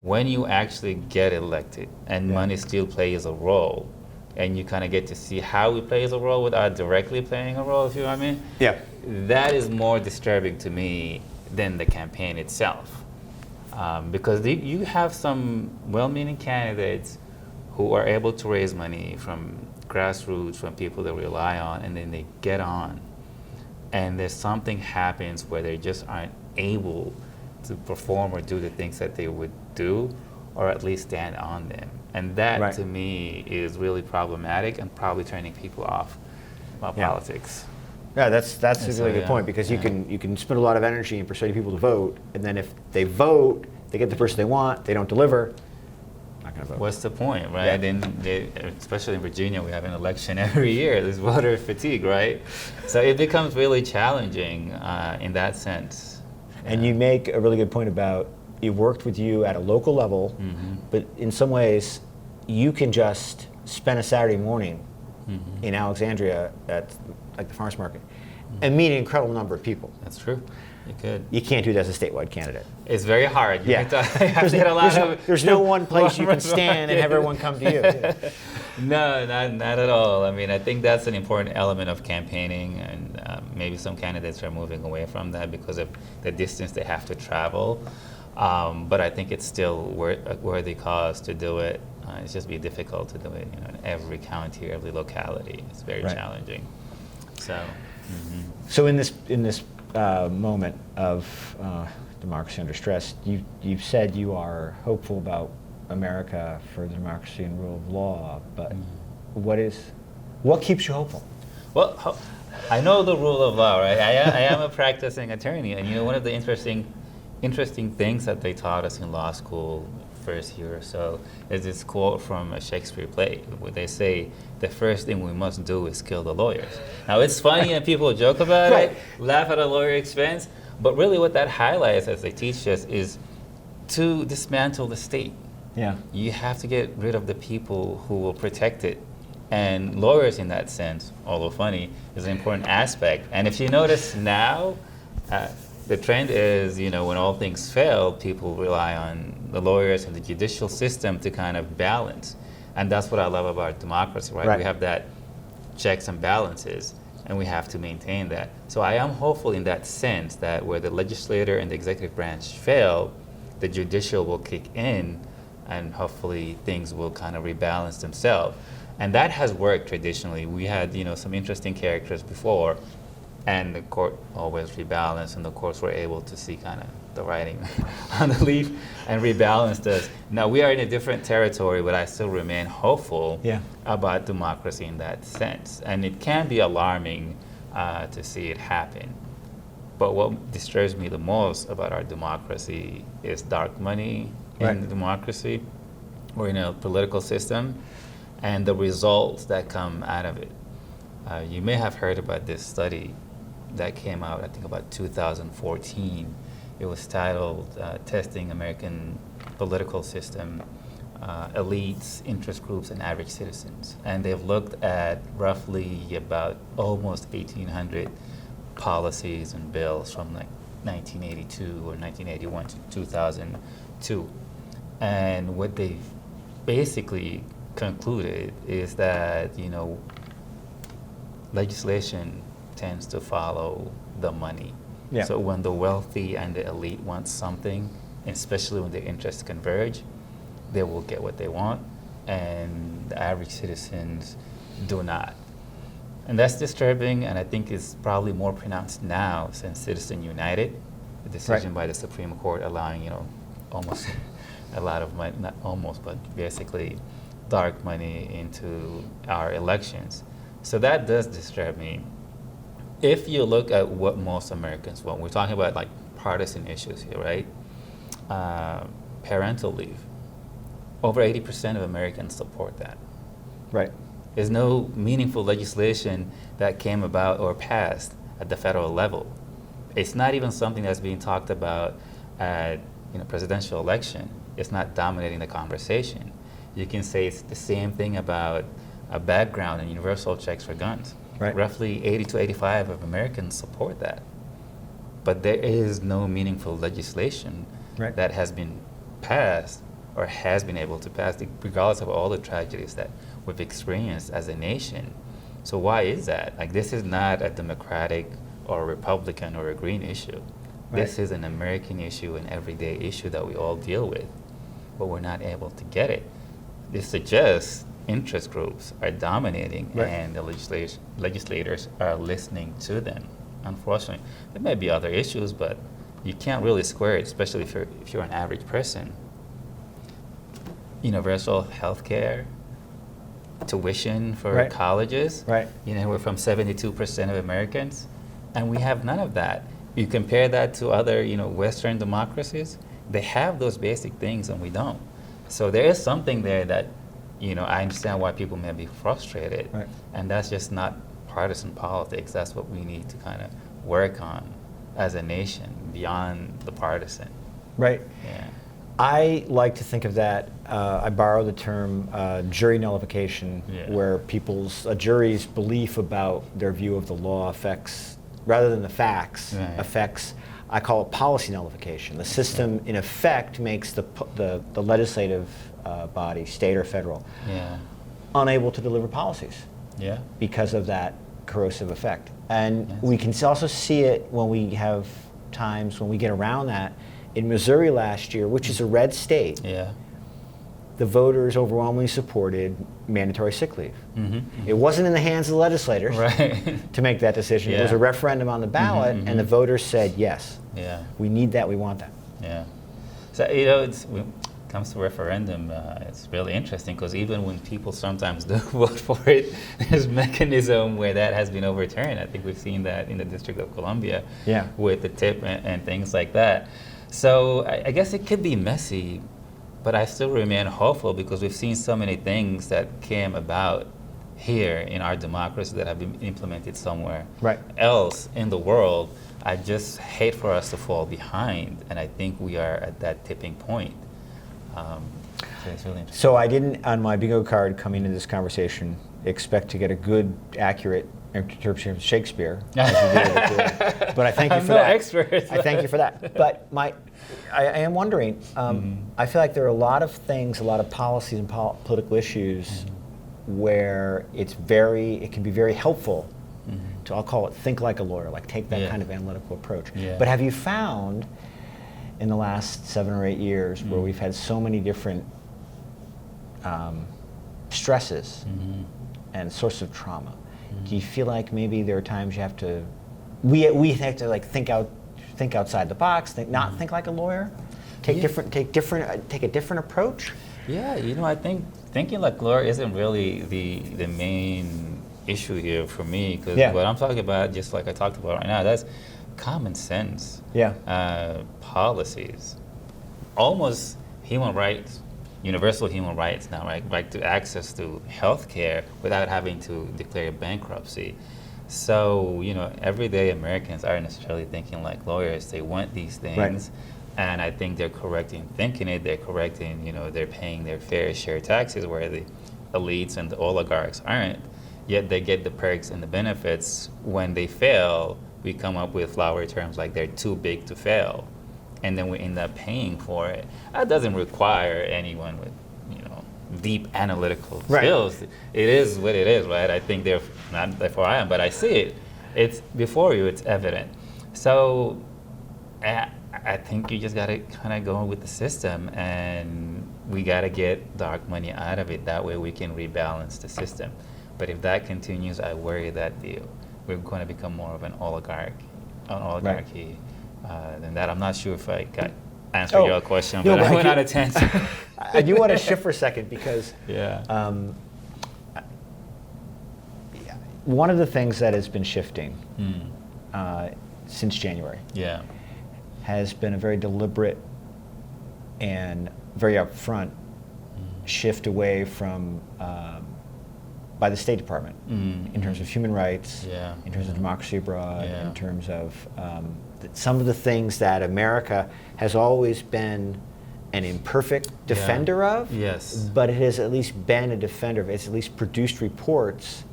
when you actually get elected and money still plays a role, and you kind of get to see how it plays a role without directly playing a role, if you know what I mean? Yeah. That is more disturbing to me than the campaign itself. Because you have some well-meaning candidates who are able to raise money from grassroots, from people they rely on, and then they get on. And there's something happens where they just aren't able to perform or do the things that they would do, or at least stand on them. And that, to me, is really problematic and probably turning people off about politics. Yeah, that's a really good point, because you can spend a lot of energy in persuading people to vote, and then if they vote, they get the person they want, they don't deliver, not going to vote. What's the point, right? And especially in Virginia, we have an election every year. There's voter fatigue, right? So it becomes really challenging in that sense. And you make a really good point about it worked with you at a local level, but in some ways, you can just spend a Saturday morning in Alexandria at like the farmers market and meet an incredible number of people. That's true. You could. You can't do that as a statewide candidate. It's very hard. There's no one place you can stand and have everyone come to you. No, not at all. I mean, I think that's an important element of campaigning, and maybe some candidates are moving away from that because of the distance they have to travel. But I think it's still a worthy cause to do it. It's just be difficult to do it, in every county, every locality. It's very challenging. So in this moment of democracy under stress, you've said you are hopeful about America for democracy and rule of law, but what keeps you hopeful? Well, I know the rule of law, right? I am a practicing attorney, and one of the interesting things that they taught us in law school first year or so is this quote from a Shakespeare play where they say, the first thing we must do is kill the lawyers. Now it's funny and people joke about it, laugh at a lawyer expense, but really what that highlights, as they teach us, is to dismantle the state. Yeah. You have to get rid of the people who will protect it. And lawyers in that sense, although funny, is an important aspect. And if you notice now, the trend is, when all things fail, people rely on the lawyers and the judicial system to kind of balance. And that's what I love about democracy, right? We have that checks and balances, and we have to maintain that. So I am hopeful in that sense that where the legislature and the executive branch fail, the judicial will kick in, and hopefully things will kind of rebalance themselves. And that has worked traditionally. We had, some interesting characters before, and the court always rebalanced, and the courts were able to see kind of the writing on the leaf and rebalanced us. Now we are in a different territory, but I still remain hopeful about democracy in that sense. And it can be alarming to see it happen. But what disturbs me the most about our democracy is dark money in the democracy or in a political system, and the results that come out of it. You may have heard about this study that came out, I think, about 2014. It was titled Testing American Political System, Elites, Interest Groups, and Average Citizens. And they've looked at roughly about almost 1,800 policies and bills from like 1982 or 1981 to 2002. And what they basically concluded is that, legislation tends to follow the money. Yeah. So when the wealthy and the elite want something, especially when their interests converge, they will get what they want, and the average citizens do not. And that's disturbing, and I think it's probably more pronounced now since Citizen United, the decision by the Supreme Court allowing, almost a lot of money, not almost, but basically dark money into our elections. So that does disturb me. If you look at what most Americans want, we're talking about like partisan issues here, right? Parental leave. Over 80% of Americans support that. Right. There's no meaningful legislation that came about or passed at the federal level. It's not even something that's being talked about at presidential election. It's not dominating the conversation. You can say it's the same thing about a background and universal checks for guns. Right. Roughly 80 to 85 of Americans support that. But there is no meaningful legislation that has been passed or has been able to pass, regardless of all the tragedies that we've experienced as a nation. So why is that? Like, this is not a Democratic or a Republican or a Green issue. Right. This is an American issue, an everyday issue that we all deal with, but we're not able to get it. This suggests interest groups are dominating, right, and the legislators are listening to them. Unfortunately, there may be other issues, but you can't really square it, especially if you're an average person. Universal health care, tuition for right, colleges, right, we're from 72% of Americans, and we have none of that. You compare that to other, Western democracies, they have those basic things and we don't. So there is something there that, I understand why people may be frustrated, right, and that's just not partisan politics. That's what we need to kind of work on as a nation beyond the partisan. right. Yeah. I like to think of that, I borrow the term jury nullification, Yeah. where a jury's belief about their view of the law affects, rather than the facts, Right. affects, I call it policy nullification. The system, in effect, makes the legislative body, state or federal, Yeah. unable to deliver policies Yeah. because of that corrosive effect. And Yes. we can also see it when we have times when we get around that. In Missouri last year, which is a red state, Yeah. the voters overwhelmingly supported mandatory sick leave. Mm-hmm. It wasn't in the hands of the legislators Right. to make that decision. It was Yeah. a referendum on the ballot, Mhm, and the mhm. voters said, yes, Yeah. we need that, we want that. Yeah. So, when it comes to referendum, it's really interesting because even when people sometimes do vote for it, there's mechanism where that has been overturned. I think we've seen that in the District of Columbia, Yeah. with the tip and things like that. So I guess it could be messy, but I still remain hopeful because we've seen so many things that came about here in our democracy that have been implemented somewhere Right. else in the world. I just hate for us to fall behind, and I think we are at that tipping point. So it's really interesting. So I didn't, on my bingo card coming into this conversation, expect to get a good, accurate interpretation of Shakespeare, as you did with the- but I thank you I'm for no that. expert. I thank you for that. But I am wondering, I feel like there are a lot of things, a lot of policies and political issues where it can be very helpful to, I'll call it, think like a lawyer, like take that Yeah. kind of analytical approach. Yeah. But have you found in the last 7 or 8 years where we've had so many different stresses and sources of trauma, do you feel like maybe there are times you have to, we have to like think outside the box, not think like a lawyer, take a different approach? Yeah, I think thinking like lawyer isn't really the main issue here for me, because Yeah. what I'm talking about, just like I talked about right now, that's common sense. Yeah. Policies, almost human rights, universal human rights now, right to access to health care without having to declare bankruptcy. So, everyday Americans aren't necessarily thinking like lawyers. They want these things. Right. And I think they're correct in thinking it. They're correct in, they're paying their fair share taxes where the elites and the oligarchs aren't. Yet they get the perks and the benefits. When they fail, we come up with flowery terms like they're too big to fail. And then we end up paying for it. That doesn't require anyone with, deep analytical skills. It is what it is, right? I think therefore I am, but I see it. It's before you, it's evident. So I think you just gotta kind of go with the system, and we gotta get dark money out of it. That way we can rebalance the system. But if that continues, I worry that we're going to become more of an oligarchy than that. I'm not sure if I answered your question, but I went out of tangent. I do want to shift for a second because one of the things that has been shifting since January has been a very deliberate and very upfront shift away from by the State Department in terms of human rights, in terms of democracy abroad, in terms of some of the things that America has always been an imperfect defender of, but it has at least been a defender of. It's at least produced reports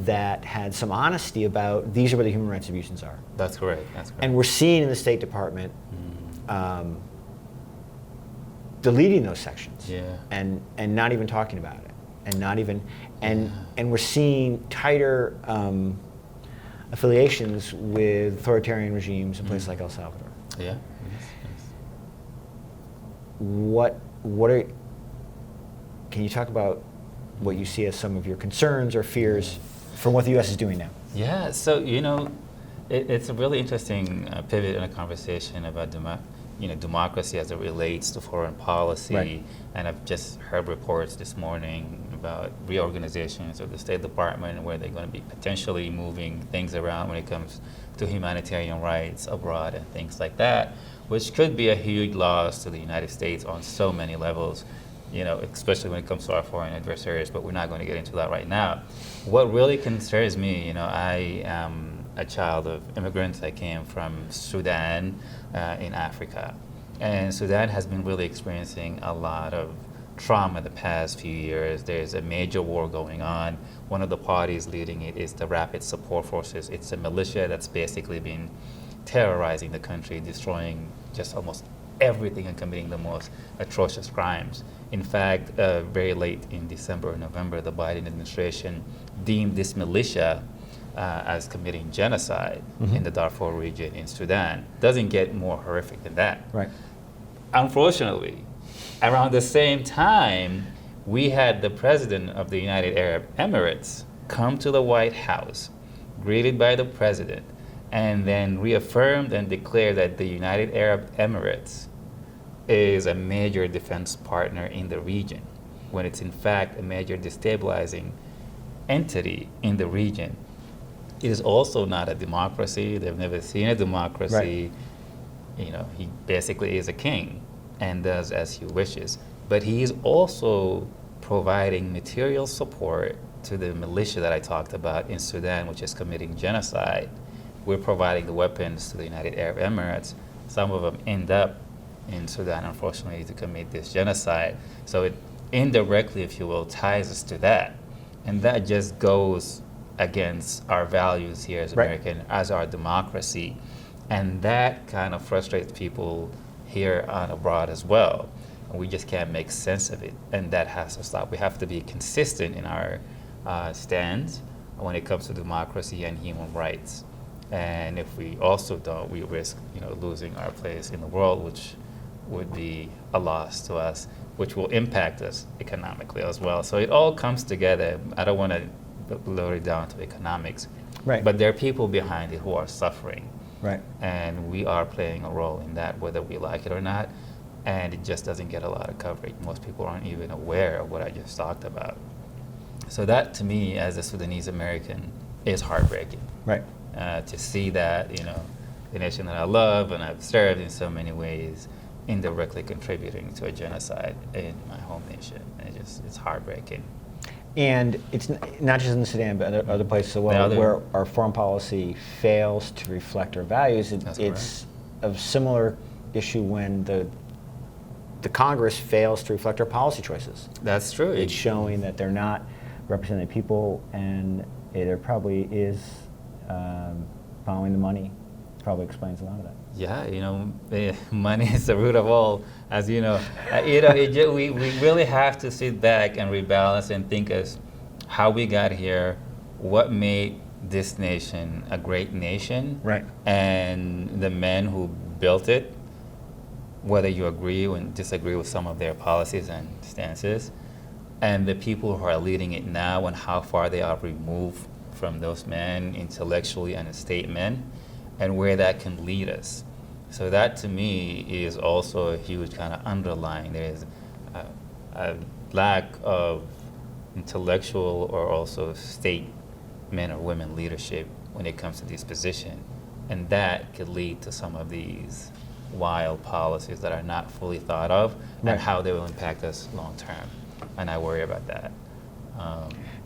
that had some honesty about these are where the human rights abuses are. That's correct. And we're seeing in the State Department deleting those sections, Yeah. and not even talking about it, and not even, and we're seeing tighter affiliations with authoritarian regimes in places like El Salvador. Yeah. Yes, yes. What are, can you talk about what you see as some of your concerns or fears from what the U.S. is doing now? Yeah, so it's a really interesting pivot in a conversation about democracy as it relates to foreign policy. Right. And I've just heard reports this morning about reorganizations of the State Department where they're going to be potentially moving things around when it comes to humanitarian rights abroad and things like that, which could be a huge loss to the United States on so many levels, especially when it comes to our foreign adversaries, but we're not going to get into that right now. What really concerns me, I am a child of immigrants. I came from Sudan in Africa. And Sudan has been really experiencing a lot of trauma the past few years. There's a major war going on. One of the parties leading it is the Rapid Support Forces. It's a militia that's basically been terrorizing the country, destroying just almost everything and committing the most atrocious crimes. In fact, very late in December or November, the Biden administration deemed this militia as committing genocide in the Darfur region in Sudan. Doesn't get more horrific than that. Right. Unfortunately, around the same time, we had the president of the United Arab Emirates come to the White House, greeted by the president, and then reaffirmed and declared that the United Arab Emirates is a major defense partner in the region, when it's in fact a major destabilizing entity in the region. It is also not a democracy. They've never seen a democracy. Right. He basically is a king and does as he wishes. But he is also providing material support to the militia that I talked about in Sudan, which is committing genocide. We're providing the weapons to the United Arab Emirates. Some of them end up in Sudan, unfortunately, to commit this genocide. So it indirectly, if you will, ties us to that. And that just goes against our values here as American, as our democracy. And that kind of frustrates people here and abroad as well. And we just can't make sense of it. And that has to stop. We have to be consistent in our stands when it comes to democracy and human rights. And if we also don't, we risk losing our place in the world, which would be a loss to us, which will impact us economically as well. So it all comes together. I don't want to lower it down to economics, right. But there are people behind it who are suffering. Right. And we are playing a role in that, whether we like it or not. And it just doesn't get a lot of coverage. Most people aren't even aware of what I just talked about. So that, to me, as a Sudanese American, is heartbreaking. Right. To see that, the nation that I love and I've served in so many ways, indirectly contributing to a genocide in my home nation. It's heartbreaking. And it's not just in Sudan, but other places as well, where our foreign policy fails to reflect our values. It's a similar issue when the Congress fails to reflect our policy choices. That's true. It's showing that they're not representing the people, and there probably is following the money. Probably explains a lot of that. Yeah, money is the root of all, as you know. We really have to sit back and rebalance and think as how we got here, what made this nation a great nation, right? And the men who built it, whether you agree or disagree with some of their policies and stances, and the people who are leading it now and how far they are removed from those men intellectually and as statesmen, and where that can lead us. So that, to me, is also a huge kind of underlying. There is a lack of intellectual or also state men or women leadership when it comes to this position. And that could lead to some of these wild policies that are not fully thought of, and how they will impact us long term. And I worry about that.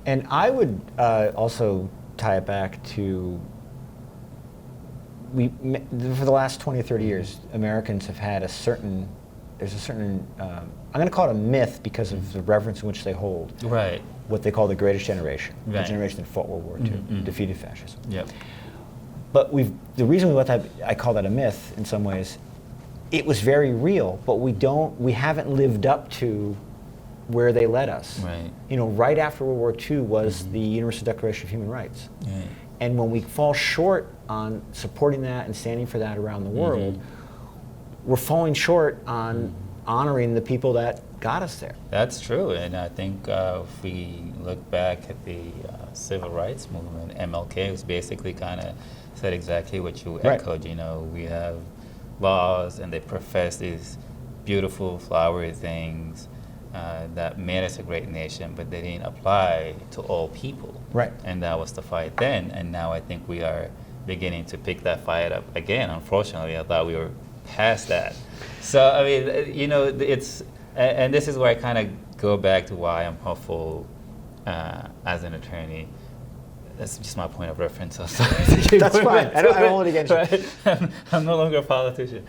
And I would also tie it back to for the last 20 or 30 years, Americans have had there's a certain, I'm going to call it a myth because of the reverence in which they hold. Right. What they call the greatest generation, right. The generation that fought World War II, defeated fascism. Yep. But the reason we let that, I call that a myth in some ways, it was very real, but we haven't lived up to where they led us. Right. You know, right after World War II was the Universal Declaration of Human Rights. Right. And when we fall short on supporting that and standing for that around the world, we're falling short on honoring the people that got us there. That's true, and I think if we look back at the civil rights movement, MLK was basically kind of said exactly what you echoed. You know, we have laws, and they profess these beautiful, flowery things that made us a great nation, but they didn't apply to all people. Right. And that was the fight then, and now I think we are beginning to pick that fight up again. Unfortunately, I thought we were past that. So, I mean, you know, it's, and this is where I kind of go back to why I'm hopeful as an attorney. That's just my point of reference. So sorry. That's fine. I don't hold it against you. Right? I'm no longer a politician.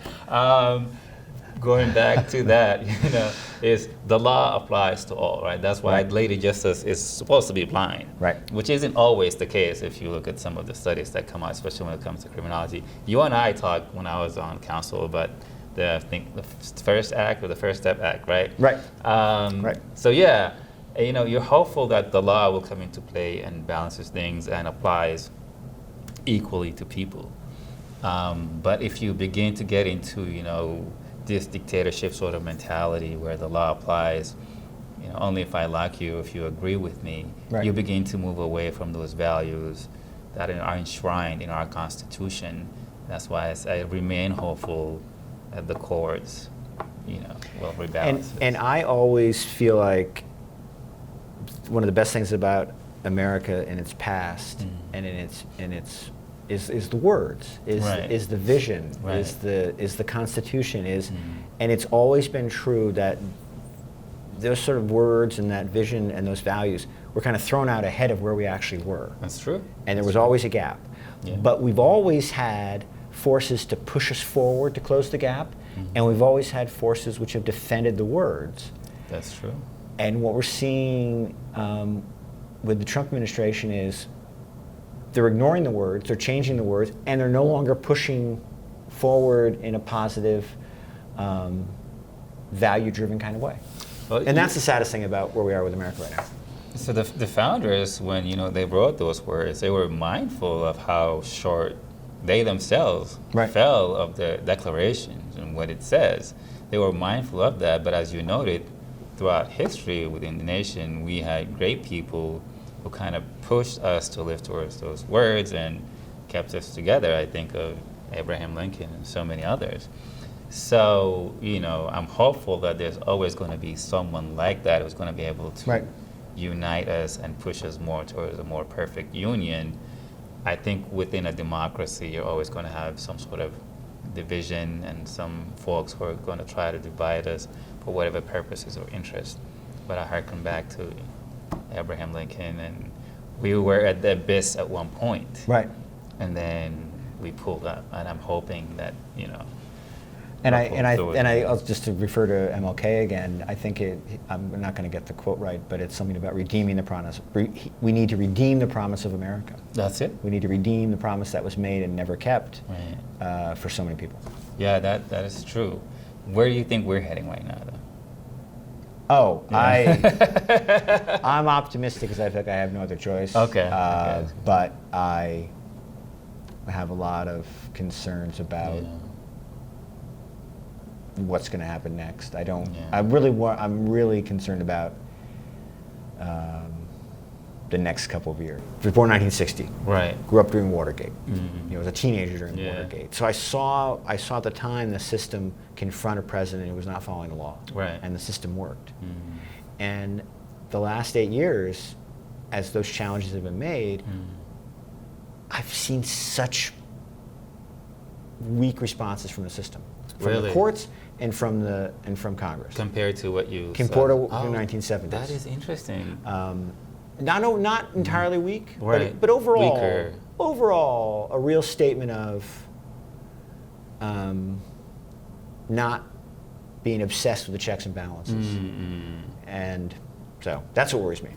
Going back to that, you know, is the law applies to all, right? That's why Lady Justice is supposed to be blind, right? Which isn't always the case if you look at some of the studies that come out, especially when it comes to criminology. You and I talked when I was on council about I think the First Act or the First Step Act, right? Right. Right. So yeah, you know, you're hopeful that the law will come into play and balances things and applies equally to people. But if you begin to get into, you know, this dictatorship sort of mentality where the law applies, you know, only if I like you, if you agree with me, you begin to move away from those values that are enshrined in our Constitution. That's why I remain hopeful that the courts, you know, will rebalance. And I always feel like one of the best things about America in its past and in its is the words, is the vision, is the Constitution, and it's always been true that those sort of words and that vision and those values were kind of thrown out ahead of where we actually were. That's true. And there was always a gap. Yeah. But we've always had forces to push us forward to close the gap, and we've always had forces which have defended the words. That's true. And what we're seeing with the Trump administration is they're ignoring the words, they're changing the words, and they're no longer pushing forward in a positive, value-driven kind of way. Well, and that's the saddest thing about where we are with America right now. So the founders, when, you know, they wrote those words, they were mindful of how short they themselves fell of the declarations and what it says. They were mindful of that, but as you noted, throughout history within the nation, we had great people who kind of pushed us to live towards those words and kept us together. I think of Abraham Lincoln and so many others. So, you know, I'm hopeful that there's always going to be someone like that who's going to be able to unite us and push us more towards a more perfect union. I think within a democracy, you're always going to have some sort of division and some folks who are going to try to divide us for whatever purposes or interests. But I harken back to Abraham Lincoln, and we were at the abyss at one point. Right. And then we pulled up, and I'm hoping that, you know. I'll just to refer to MLK again, I think I'm not going to get the quote right, but it's something about redeeming the promise. We need to redeem the promise of America. That's it. We need to redeem the promise that was made and never kept for so many people. Yeah, that is true. Where do you think we're heading right now, though? Oh, yeah. I'm optimistic because I feel like I have no other choice. Okay. But I have a lot of concerns about what's going to happen next. I don't. Yeah. I'm really concerned about the next couple of years. I was born in 1960. Right. Grew up during Watergate. You know, was a teenager during Watergate. So I saw at the time the system confront a president who was not following the law. Right. And the system worked. And the last 8 years, as those challenges have been made, I've seen such weak responses from the system, from the courts and from Congress. Compared to what you compared to the 1970s. That is interesting. Not entirely weak, but overall, a real statement of not being obsessed with the checks and balances. And so that's what worries me.